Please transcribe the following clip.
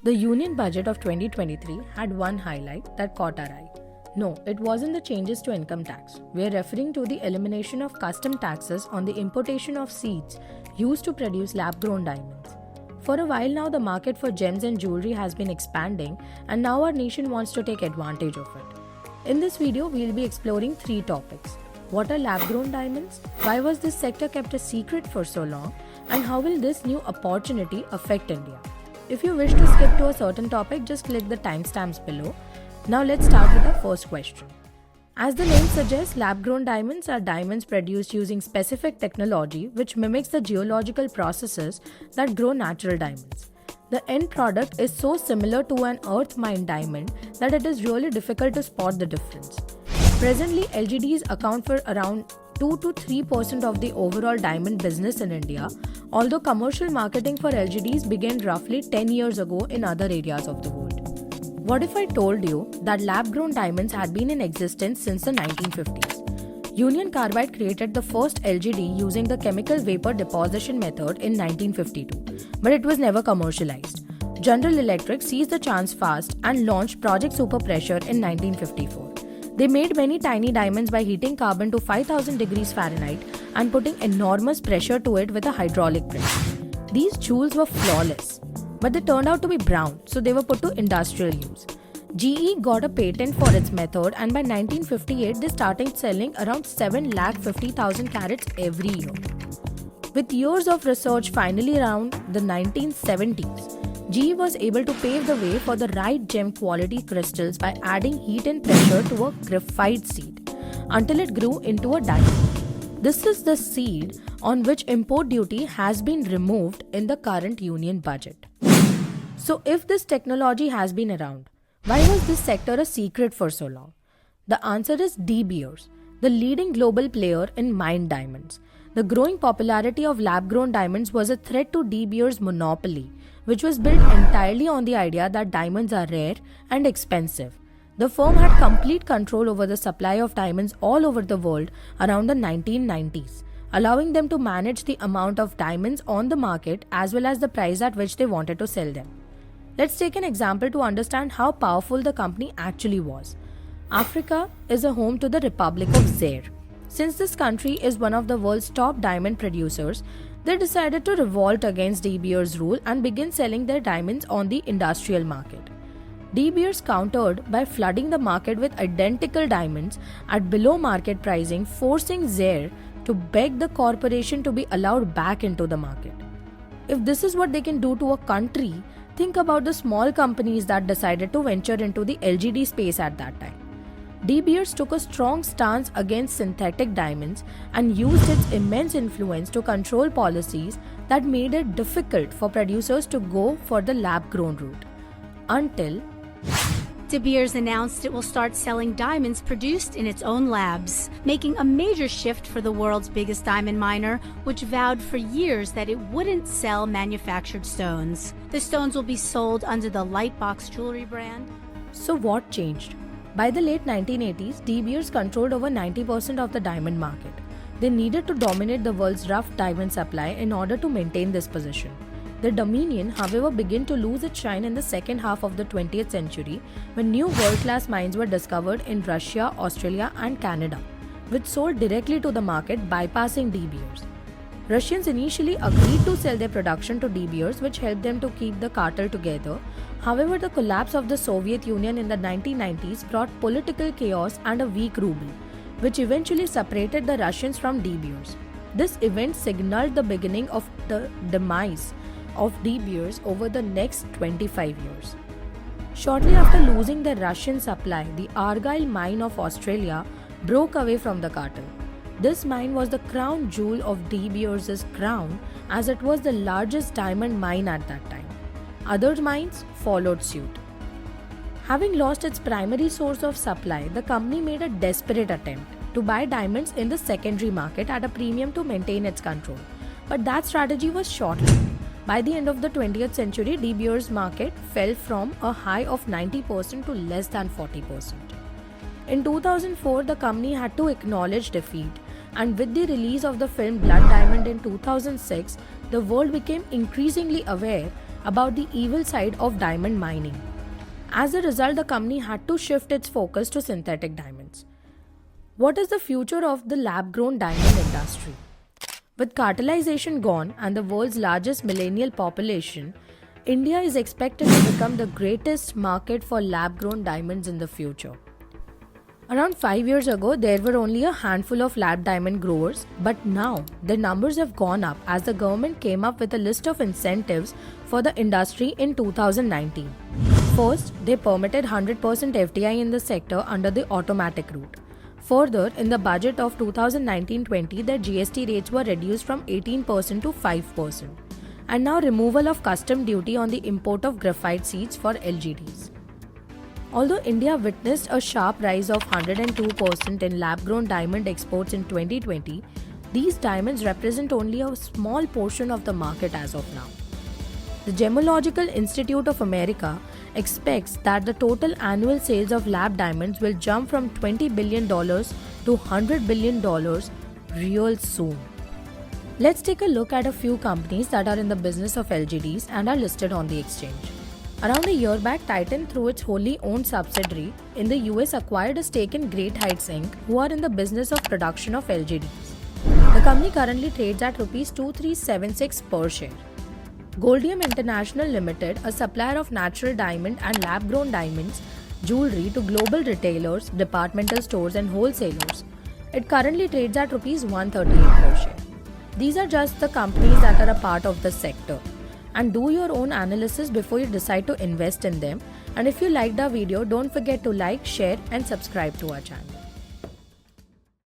The Union Budget of 2023 had one highlight that caught our eye. No, it wasn't the changes to income tax. We are referring to the elimination of custom taxes on the importation of seeds used to produce lab-grown diamonds. For a while now, the market for gems and jewelry has been expanding, and now our nation wants to take advantage of it. In this video, we'll be exploring three topics. What are lab-grown diamonds? Why was this sector kept a secret for so long? And how will this new opportunity affect India? If you wish to skip to a certain topic, just click the timestamps below. Now let's start with our first question. As the name suggests, lab-grown diamonds are diamonds produced using specific technology which mimics the geological processes that grow natural diamonds. The end product is so similar to an earth-mined diamond that it is really difficult to spot the difference. Presently, LGDs account for around 2 to 3% of the overall diamond business in India, although commercial marketing for LGDs began roughly 10 years ago in other areas of the world. What if I told you that lab-grown diamonds had been in existence since the 1950s? Union Carbide created the first LGD using the chemical vapor deposition method in 1952, but it was never commercialized. General Electric seized the chance fast and launched Project Super Pressure in 1954. They made many tiny diamonds by heating carbon to 5000 degrees Fahrenheit and putting enormous pressure to it with a hydraulic press. These jewels were flawless, but they turned out to be brown, so they were put to industrial use. GE got a patent for its method, and by 1958 they started selling around 7,50,000 carats every year. With years of research, finally around the 1970s, GE was able to pave the way for the right gem quality crystals by adding heat and pressure to a graphite seed until it grew into a diamond. This is the seed on which import duty has been removed in the current Union Budget. So if this technology has been around, why was this sector a secret for so long? The answer is De Beers, the leading global player in mined diamonds. The growing popularity of lab-grown diamonds was a threat to De Beers' monopoly, which was built entirely on the idea that diamonds are rare and expensive. The firm had complete control over the supply of diamonds all over the world around the 1990s, allowing them to manage the amount of diamonds on the market as well as the price at which they wanted to sell them. Let's take an example to understand how powerful the company actually was. Africa is a home to the Republic of Zaire. Since this country is one of the world's top diamond producers, they decided to revolt against De Beers' rule and begin selling their diamonds on the industrial market. De Beers countered by flooding the market with identical diamonds at below market pricing, forcing Zaire to beg the corporation to be allowed back into the market. If this is what they can do to a country, think about the small companies that decided to venture into the LGD space at that time. De Beers took a strong stance against synthetic diamonds and used its immense influence to control policies that made it difficult for producers to go for the lab-grown route. Until De Beers announced it will start selling diamonds produced in its own labs, making a major shift for the world's biggest diamond miner, which vowed for years that it wouldn't sell manufactured stones. The stones will be sold under the Lightbox jewelry brand. So what changed? By the late 1980s, De Beers controlled over 90% of the diamond market. They needed to dominate the world's rough diamond supply in order to maintain this position. Their dominion, however, began to lose its shine in the second half of the 20th century when new world-class mines were discovered in Russia, Australia and Canada, which sold directly to the market, bypassing De Beers. Russians initially agreed to sell their production to De Beers, which helped them to keep the cartel together. However, the collapse of the Soviet Union in the 1990s brought political chaos and a weak ruble, which eventually separated the Russians from De Beers. This event signaled the beginning of the demise of De Beers over the next 25 years. Shortly after losing the Russian supply, the Argyle mine of Australia broke away from the cartel. This mine was the crown jewel of De Beers' crown, as it was the largest diamond mine at that time. Other mines followed suit. Having lost its primary source of supply, the company made a desperate attempt to buy diamonds in the secondary market at a premium to maintain its control. But that strategy was short-lived. By the end of the 20th century, De Beers' market fell from a high of 90% to less than 40%. In 2004, the company had to acknowledge defeat, and with the release of the film Blood Diamond in 2006, the world became increasingly aware about the evil side of diamond mining. As a result, the company had to shift its focus to synthetic diamonds. What is the future of the lab-grown diamond industry? With cartelization gone and the world's largest millennial population, India is expected to become the greatest market for lab-grown diamonds in the future. Around 5 years ago, there were only a handful of lab diamond growers, but now the numbers have gone up as the government came up with a list of incentives for the industry in 2019. First, they permitted 100% FDI in the sector under the automatic route. Further, in the budget of 2019-20, the GST rates were reduced from 18% to 5%, and now removal of custom duty on the import of graphite seeds for LGDs. Although India witnessed a sharp rise of 102% in lab-grown diamond exports in 2020, these diamonds represent only a small portion of the market as of now. The Gemological Institute of America expects that the total annual sales of lab diamonds will jump from $20 billion to $100 billion real soon. Let's take a look at a few companies that are in the business of LGDs and are listed on the exchange. Around a year back, Titan, through its wholly owned subsidiary in the US, acquired a stake in Great Heights Inc., who are in the business of production of LGDs. The company currently trades at Rs 2376 per share. Goldium International Limited, a supplier of natural diamond and lab-grown diamonds, jewelry to global retailers, departmental stores and wholesalers. It currently trades at Rs 138 per share. These are just the companies that are a part of the sector. And do your own analysis before you decide to invest in them. And if you liked our video, don't forget to like, share and subscribe to our channel.